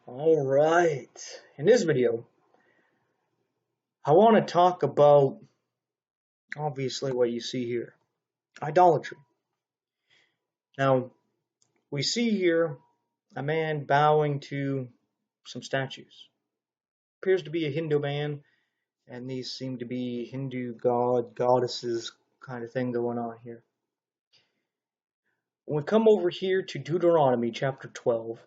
All right. In this video, I want to talk about obviously what you see here, idolatry. Now, we see here a man bowing to some statues. Appears to be a Hindu man, and these seem to be Hindu goddesses kind of thing going on here. When we come over here to Deuteronomy chapter 12,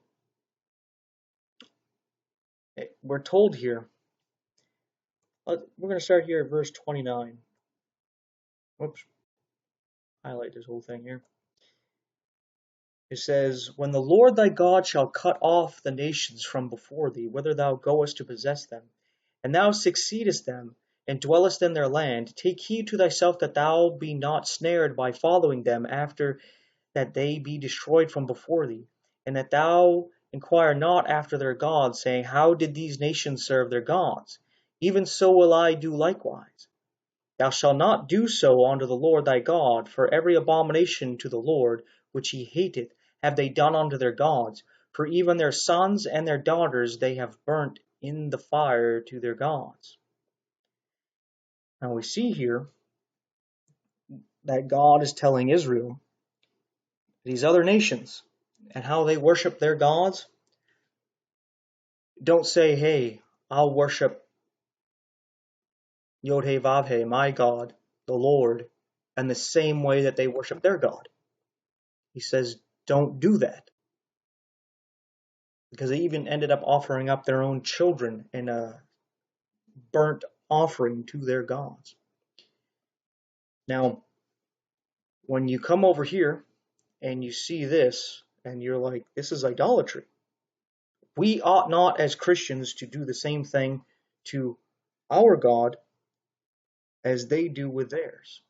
we're told here, we're going to start here at verse 29. Whoops, highlight this whole thing here. It says, When the Lord thy God shall cut off the nations from before thee, whither thou goest to possess them, and thou succeedest them, and dwellest in their land, take heed to thyself that thou be not snared by following them after that they be destroyed from before thee, and that thou inquire not after their gods, saying, How did these nations serve their gods? Even so will I do likewise. Thou shalt not do so unto the Lord thy God, for every abomination to the Lord, which he hateth, have they done unto their gods, for even their sons and their daughters they have burnt in the fire to their gods. Now we see here that God is telling Israel, these other nations, and how they worship their gods. Don't say, hey, I'll worship Yod-Heh-Vav-Heh, my God, the Lord, and the same way that they worship their God. He says, don't do that. Because they even ended up offering up their own children in a burnt offering to their gods. Now, when you come over here and you see this, and you're like, this is idolatry. We ought not, as Christians, to do the same thing to our God as they do with theirs.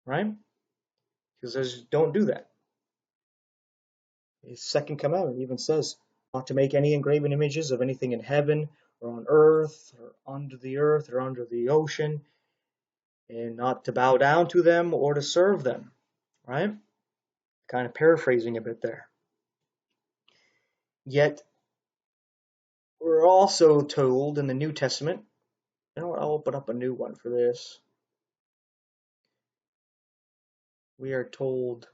Right? Because says, don't do that. His second commandment even says not to make any engraven images of anything in heaven or on earth or under the earth or under the ocean, and not to bow down to them or to serve them. Right? Kind of paraphrasing a bit there. Yet, we're also told in the New Testament, you know what, I'll open up a new one for this. We are told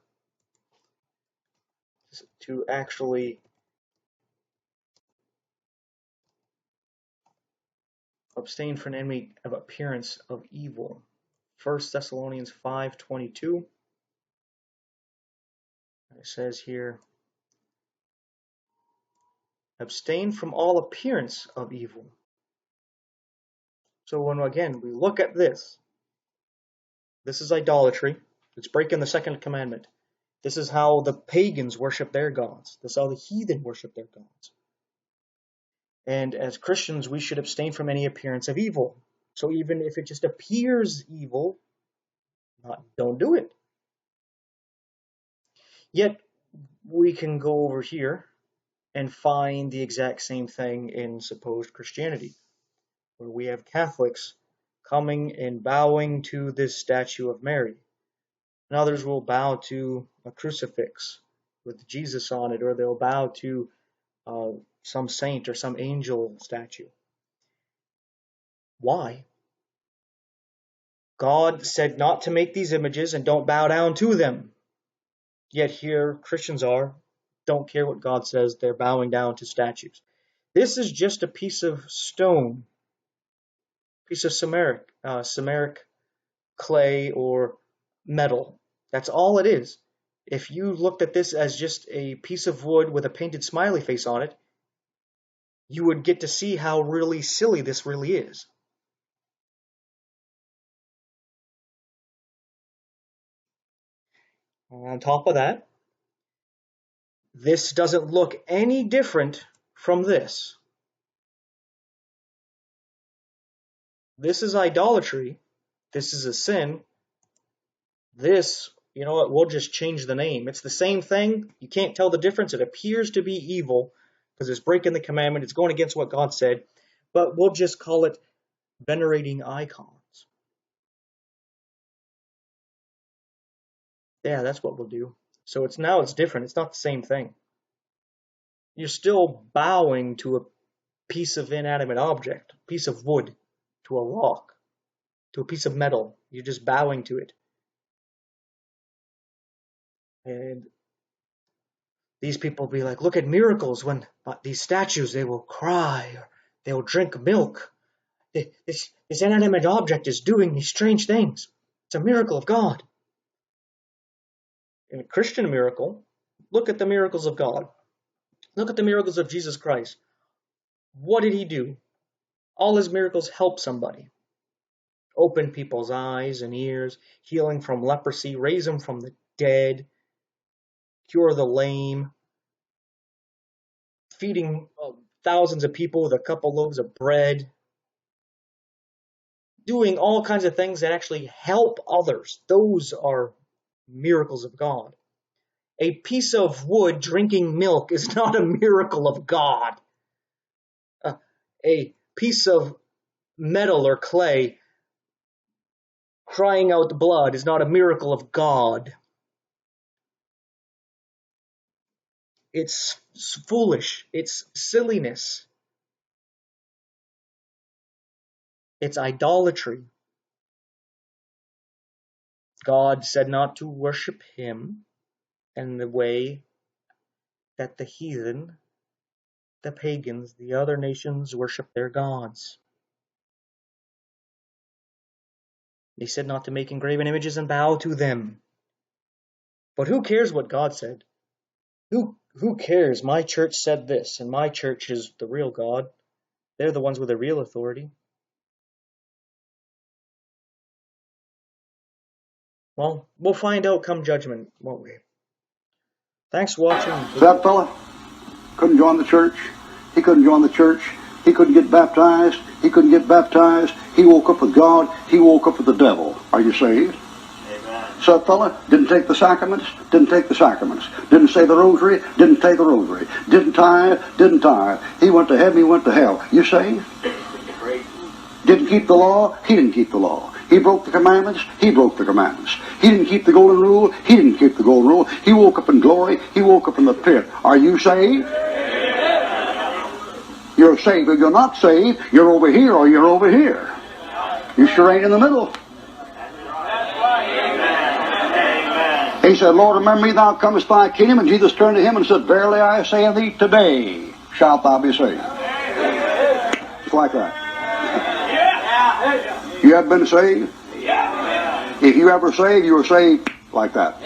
to actually abstain from any appearance of evil. 1 Thessalonians 5:22. It says here, abstain from all appearance of evil. So when, again, we look at this is idolatry. It's breaking the second commandment. This is how the pagans worship their gods. This is how the heathen worship their gods. And as Christians, we should abstain from any appearance of evil. So even if it just appears evil, don't do it. Yet we can go over here and find the exact same thing in supposed Christianity, where we have Catholics coming and bowing to this statue of Mary. And others will bow to a crucifix with Jesus on it, or they'll bow to some saint or some angel statue. Why? God said not to make these images and don't bow down to them. Yet here Christians don't care what God says, they're bowing down to statues. This is just a piece of stone, piece of samaric clay or metal. That's all it is. If you looked at this as just a piece of wood with a painted smiley face on it, you would get to see how really silly this really is. On top of that, this doesn't look any different from this. This is idolatry. This is a sin. This, you know what, we'll just change the name. It's the same thing. You can't tell the difference. It appears to be evil because it's breaking the commandment. It's going against what God said. But we'll just call it venerating icons. Yeah, that's what we'll do. So it's different. It's not the same thing. You're still bowing to a piece of inanimate object, a piece of wood, to a rock, to a piece of metal. You're just bowing to it. And these people will be like, look at miracles when these statues, they will cry, or they will drink milk. This inanimate object is doing these strange things. It's a miracle of God. In a Christian miracle, look at the miracles of God. Look at the miracles of Jesus Christ. What did he do? All his miracles help somebody. Open people's eyes and ears, healing from leprosy, raise them from the dead, cure the lame, feeding thousands of people with a couple loaves of bread, doing all kinds of things that actually help others. Those are miracles of God. A piece of wood drinking milk is not a miracle of God. A piece of metal or clay crying out blood is not a miracle of God. It's foolish. It's silliness. It's idolatry. God said not to worship him in the way that the heathen, the pagans, the other nations worship their gods. He said not to make engraven images and bow to them. But who cares what God said? Who cares? My church said this, and my church is the real God. They're the ones with the real authority. Well, we'll find out come judgment, won't we? Thanks for watching. That fella couldn't join the church. He couldn't join the church. He couldn't get baptized. He couldn't get baptized. He woke up with God. He woke up with the devil. Are you saved? Amen. So that fella didn't take the sacraments. Didn't take the sacraments. Didn't say the rosary. Didn't say the rosary. Didn't tithe. Didn't tithe. He went to heaven. He went to hell. You saved? Didn't keep the law. He didn't keep the law. He broke the commandments. He broke the commandments. He didn't keep the golden rule. He didn't keep the golden rule. He woke up in glory. He woke up in the pit. Are you saved? You're saved. If you're not saved, you're over here or you're over here. You sure ain't in the middle. He said, Lord, remember me, thou comest thy kingdom. And Jesus turned to him and said, Verily I say unto thee, today shalt thou be saved. Just like that. You have been saved? If you ever saved, you were saved like that.